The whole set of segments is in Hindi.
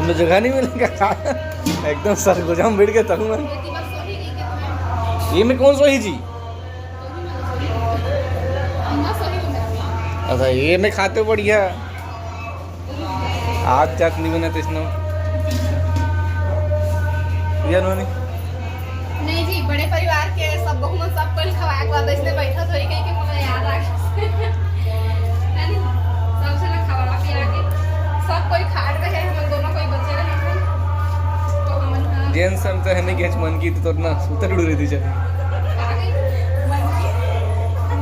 तुम्हें जगह नहीं मिलेगा खा एकदम सर गुजाम बैठ के तक मैं ये में कौन सोई जी अच्छा ये में खाते बढ़िया आज जात नहीं बना तेसनो नहीं जी बड़े परिवार के सब बहु में सब कोई खवाए के बाद इसने बैठा थोड़ी कहीं के मुझे याद आ गया नहीं सबसे ना खवा पिया के सब कोई खाट रहे हम दोनों कोई बच्चे रहे हैं तो हम जेन सम तो है नहीं कि मन की तो ना सुतर उड़ रही थी चल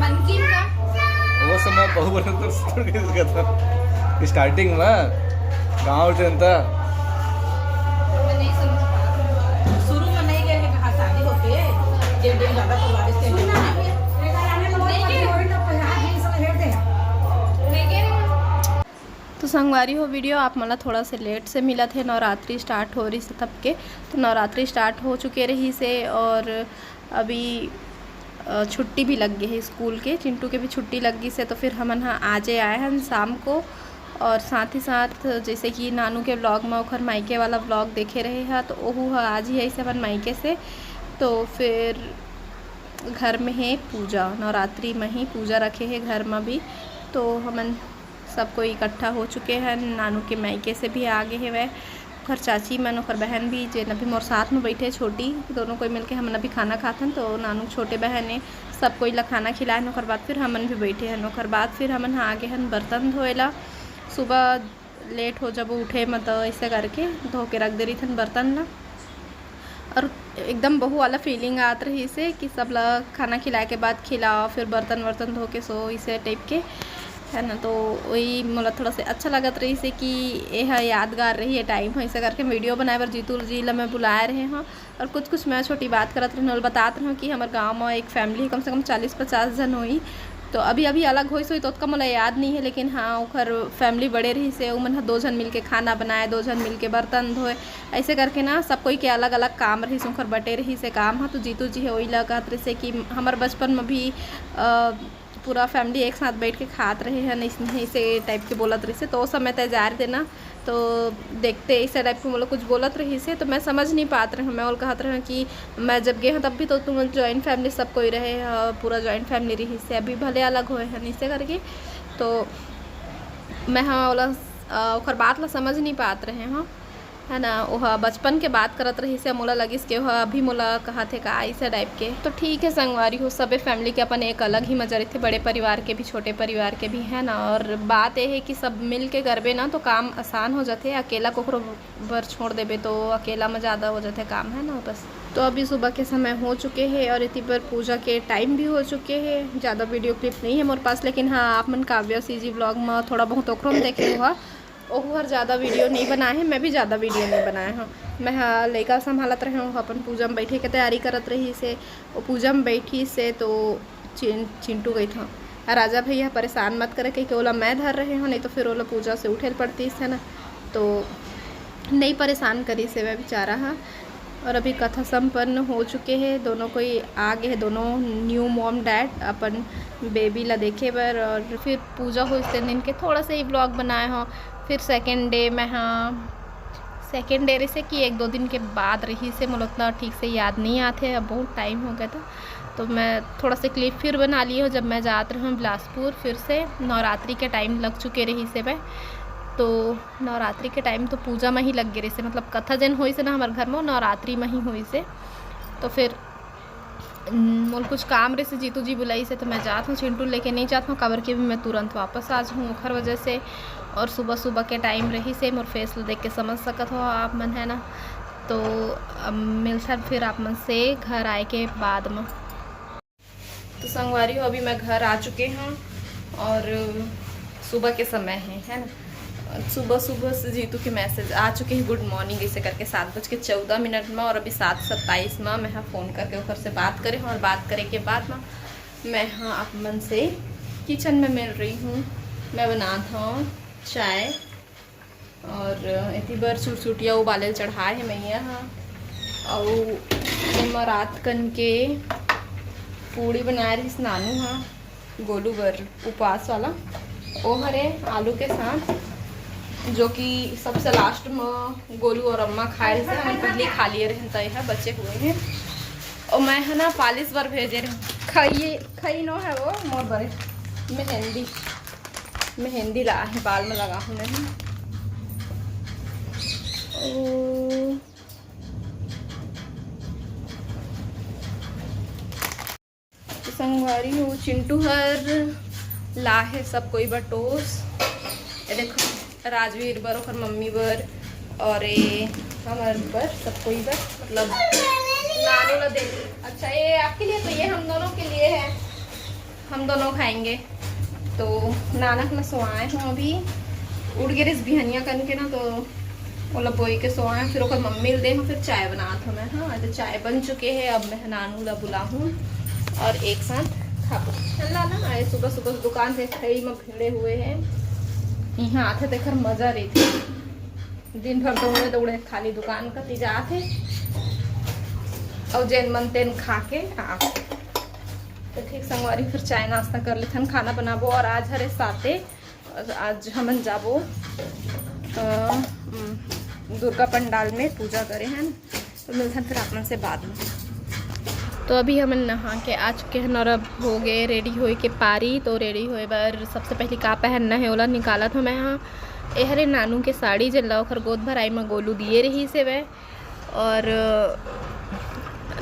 मन की का वो समय बहु बड़ा तो सुतर गई था स्टार्टिंग में गांव से अंता तो संगवारी हो वीडियो आप मला थोड़ा से लेट से मिला थे नवरात्रि स्टार्ट हो रही से तब के तो नवरात्रि स्टार्ट हो चुके रही से और अभी छुट्टी भी लग गई है स्कूल के चिंटू के भी छुट्टी लग गई से तो फिर हम यहाँ आज आए हैं शाम को और साथ ही साथ जैसे कि नानू के ब्लॉग में ओखर मायके वाला ब्लॉग देखे रहे हैं तो ओहू आज ही ऐसे अपन मायके से तो फिर घर में है पूजा नवरात्रि में ही पूजा रखे हैं घर में भी तो हमन सब कोई इकट्ठा हो चुके हैं नानू के मायके से भी आगे है वह ओखर चाची मन ओखर बहन भी जेन अभी मोर साथ में बैठे छोटी दोनों कोई मिलके हमन अभी खाना खाथन तो नानू छोटे बहन ने सब कोई ला खाना खिलाए ओखर बाद फिर हमन भी बैठे हैं ओखर बाद फिर हमन आगे हन बर्तन धोएला सुबह लेट हो जब उठे मत ऐसे करके धो के रख दे रही थन बर्तन ला और एकदम बहु वाला फीलिंग आत रही से कि सब ला खाना खिलाए के बाद खिलाओ फिर बर्तन वर्तन धो के सो इसे टाइप के है ना तो वही मतलब थोड़ा से अच्छा लगत रही से कि यह यादगार रही है टाइम है ऐसे करके वीडियो बनाए बर जीतू जी ला मैं बुलाए रहे हैं और कुछ मैं छोटी बात करत रही और बतात रही कि हमारे गाँव में एक फैमिली कम से कम 40-50 जन हुई तो अभी अलग होई सोई तो उसका मुझे याद नहीं है लेकिन हाँ ओखर फैमिली बड़े रही से उमन 2 जन मिल के खाना बनाए 2 जन मिल के बर्तन धोए ऐसे करके ना सब कोई के अलग अलग काम रही से ओखर बटे रही से काम हाँ तो जीतू जी है वही लगत रही से कि हमारे बचपन में भी पूरा फैमिली एक साथ बैठ के खात रहे हैं ऐसे टाइप के बोलत रही से तो उस समय तय जार देना तो देखते ऐसे टाइप के मतलब कुछ बोलत रही से तो मैं समझ नहीं पात रहे मैं और कहत रहे कि मैं जब गए हैं तब भी तो तुम जॉइंट फैमिली सब कोई रहे पूरा जॉइंट फैमिली रही से अभी भले अलग हुए हैं इसे करके तो मैं हाँ वाला ओखर बात ला समझ नहीं पात रहे हाँ है ना वह बचपन के बात करत रही से मोला लगिस के वह अभी मोला कहा थे का ऐसा टाइप के तो ठीक है संगवारी हो सबे फैमिली के अपन एक अलग ही मजा रहे थे बड़े परिवार के भी छोटे परिवार के भी है ना और बात यह है कि सब मिल के करबे ना तो काम आसान हो जाते अकेला कोकरो बर छोड़ देबे तो अकेला में ज़्यादा हो जाते काम है ना बस तो अभी सुबह के समय हो चुके हैं और इसी पर पूजा के टाइम भी हो चुके हैं ज़्यादा वीडियो क्लिप नहीं है मेरे पास लेकिन हाँ आप मन काव्या सीजी ब्लॉग में थोड़ा बहुत ओखरों में देखे हुआ ओहर ज़्यादा वीडियो नहीं बनाए हैं मैं भी ज़्यादा वीडियो नहीं बनाए हूँ मैं हाँ लड़का संभालत रहे हूँ अपन पूजा में बैठे के तैयारी करत रही से वो पूजा में बैठी से तो चिंटू गई था राजा भैया परेशान मत करे कि ओला मैं धर रहे हो नहीं तो फिर ओला पूजा से उठे पड़ती है ना तो नहीं परेशान करी से वह बेचारा हाँ और अभी कथा संपन्न हो चुके हैं दोनों कोई आगे है दोनों न्यू मॉम डैड अपन बेबी ला देखे बर और फिर पूजा हो इस दिन के थोड़ा सा ही ब्लॉग बनाए हो फिर सेकेंड डे में हाँ सेकेंड डे से कि 1-2 दिन के बाद रही से मुझे उतना ठीक से याद नहीं आते अब बहुत टाइम हो गया था तो मैं थोड़ा सा क्लिप फिर बना ली हूँ जब मैं जात रही हूँ बिलासपुर फिर से नवरात्रि के टाइम लग चुके रही से मैं तो नवरात्रि के टाइम तो पूजा में ही लग गए से मतलब कथा जन हुई से ना हमारे घर में नवरात्रि में ही हुई से तो फिर मोल कुछ काम रहे से जीतू जी बुलाई से तो मैं जात हूँ चिंटू लेके नहीं जाता हूँ कवर के भी मैं तुरंत वापस आ जाऊँ ओखर वजह से और सुबह सुबह के टाइम रही से मोर फेस देख के समझ सकत हो आप मन है ना तो मिलता फिर आप मन से घर आए के बाद में तो संगवारी हो अभी मैं घर आ चुके हूँ और सुबह के समय है ना सुबह से जीतू के मैसेज आ चुके हैं गुड मॉर्निंग ऐसे करके 7:14 में और अभी 7:27 में मैं फ़ोन करके ऊपर से बात करें और बात करे के बाद में मैं हाँ आप मन से किचन में मिल रही हूँ मैं बनाता हूँ चाय और इतनी बार छुटिया उबाले चढ़ाए है मैया हाँ और रात कन के पूड़ी बना रही नानू हाँ गोलू बर उपवास वाला वो हरे आलू के साथ जो कि सबसे लास्ट में गोलू और अम्मा खाए रहे थे, हम पहले खा लिए रहे तय है बचे हुए हैं। और मैं है ना पालिश पर भेजे रहे खाइए खाई नो है वो मोर बड़े मेहंदी ला है बाल में लगा हूँ नहीं। तो संगवारी हो चिंटू हर ला है सब कोई बटोस देखो राजवीर बर और मम्मी बर और ये हमारे बर सब कोई बर मतलब नानू ला दे। अच्छा ये आपके लिए, तो ये हम दोनों के लिए है, हम दोनों खाएंगे। तो नानक में सोआए हूँ अभी उड़ गए इस बिहनिया करके ना, तो मतलब बोई के सोआए फिर ओकर मम्मी दे हूँ फिर चाय बनात हूँ मैं। हाँ तो चाय बन चुके हैं, अब मैं नानू ला बुला हूँ और एक साथ खाओ। चला ना आए सुबह सुबह दुकान से खड़ी में भिड़े हुए हैं, यहाँ आते देखकर मजा रही थी। दिन भर दौड़े दौड़े खाली दुकान का तिजा थे और जैन मन तेन खा के आ। तो ठीक संगवारी फिर चाय नाश्ता कर लेथन, खाना बनाबो। और आज हरे साथे आज हमन जाबो दुर्गा पंडाल में पूजा करे हैं। तो मिलथन फिर अपन से बाद में। तो अभी हम नहा के आ चुके हैं और अब हो गए रेडी होए के पारी। तो रेडी होए बार सबसे पहले का पहनना है ओला निकाला था मैं। यहाँ ये हरे नानू के साड़ी जल ओखर गोद भराई में गोलू दिए रही से वह, और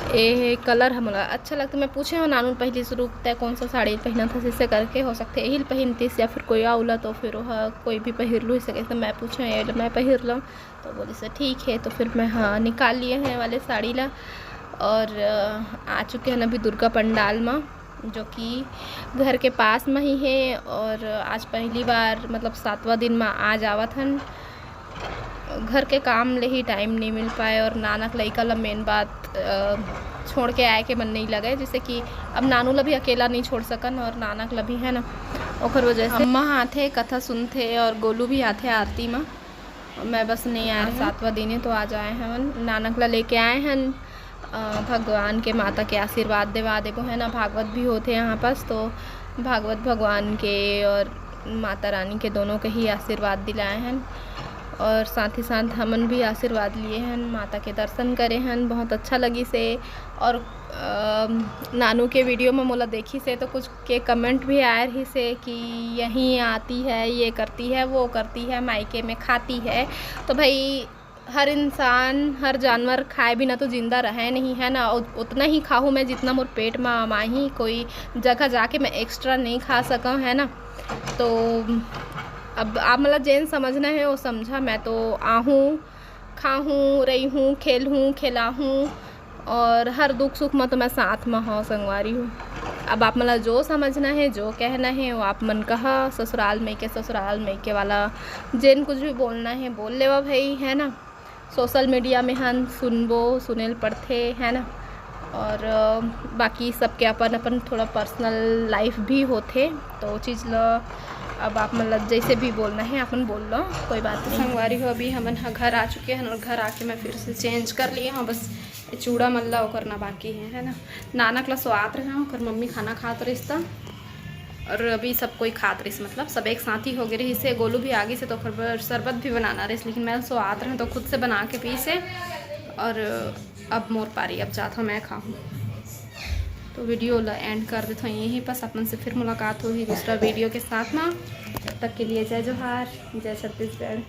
ये कलर हमला अच्छा लगता। मैं पूछे हो नानू पहले शुरू तय कौन सा साड़ी पहना था, जिससे करके हो सकते यही पहनतीस या फिर कोई आउला तो फिर वह कोई भी पहर लूँ सके। तो मैं पूछे ये मैं पहर लूँ, तो बोली से ठीक है। तो फिर मैं हाँ निकाल लिए हैं वाले साड़ी ला और आ चुके हैं अभी दुर्गा पंडाल में, जो कि घर के पास में ही है। और आज पहली बार मतलब 7वां दिन में आ जावत हन। घर के काम ले ही टाइम नहीं मिल पाए और नानक लइका ला मेन बात छोड़ के आए के मन नहीं लगे, जैसे कि अब नानू ला भी अकेला नहीं छोड़ सकन और नानक ला भी है ना, ओकर वजह से अम्मा आते कथा सुनते और गोलू भी आते आरती में। मैं बस नहीं आया 7वां दिन है तो आज आए हैं। नानक ला लेके आए हैं भगवान के माता के आशीर्वाद देवा देबो है ना। भागवत भी होते यहाँ पास, तो भागवत भगवान के और माता रानी के दोनों के ही आशीर्वाद दिलाए हैं। और साथ ही साथ हमन भी आशीर्वाद लिए हैं, माता के दर्शन करे हैं, बहुत अच्छा लगी से। और नानू के वीडियो में मोला देखी से तो कुछ के कमेंट भी आए रही से कि यहीं आती है, ये करती है, वो करती है, मायके में खाती है। तो भाई हर इंसान हर जानवर खाए बिना तो जिंदा रहे नहीं है ना। उतना ही खाऊँ मैं जितना मोर पेट में माही, कोई जगह जाके मैं एक्स्ट्रा नहीं खा सका है ना। तो अब आप मतलब जैन समझना है वो समझा। मैं तो आहूँ खाऊँ रही हूँ खेल हूँ खिला हूँ और हर दुख सुख में तो मैं साथ में हूँ संगवारी हूँ। अब आप मतलब जो समझना है जो कहना है वो आप मन कहा। ससुराल में के वाला जैन कुछ भी बोलना है बोल लेवा भाई है ना। सोशल मीडिया में हम सुनेल पड़ते है ना। और बाकी सबके अपन अपन थोड़ा पर्सनल लाइफ भी होते, तो चीज़ लो अब आप मतलब जैसे भी बोलना है अपन बोल लो, कोई बात नहीं। संगवारी हो अभी हम घर आ चुके हैं और घर आके मैं फिर से चेंज कर लिए हाँ। बस चूड़ा मल्ला वो करना बाकी है ना। नानक ला स्वाद रहे हैं और मम्मी खाना खात रही और अभी सब कोई खात रही, मतलब सब एक साथ ही हो गए रही से। गोलू भी आगे से तो फिर शरबत भी बनाना रही, लेकिन मैं स्वाद रहे तो खुद से बना के पी से। और अब मोर पारी अब जाता मैं खाऊँ। तो वीडियो ला एंड कर देता हूँ यहीं बस। अपन से फिर मुलाकात होगी दूसरा वीडियो के साथ में। तब तक के लिए जय जोहार, जय छत्तीसगढ़।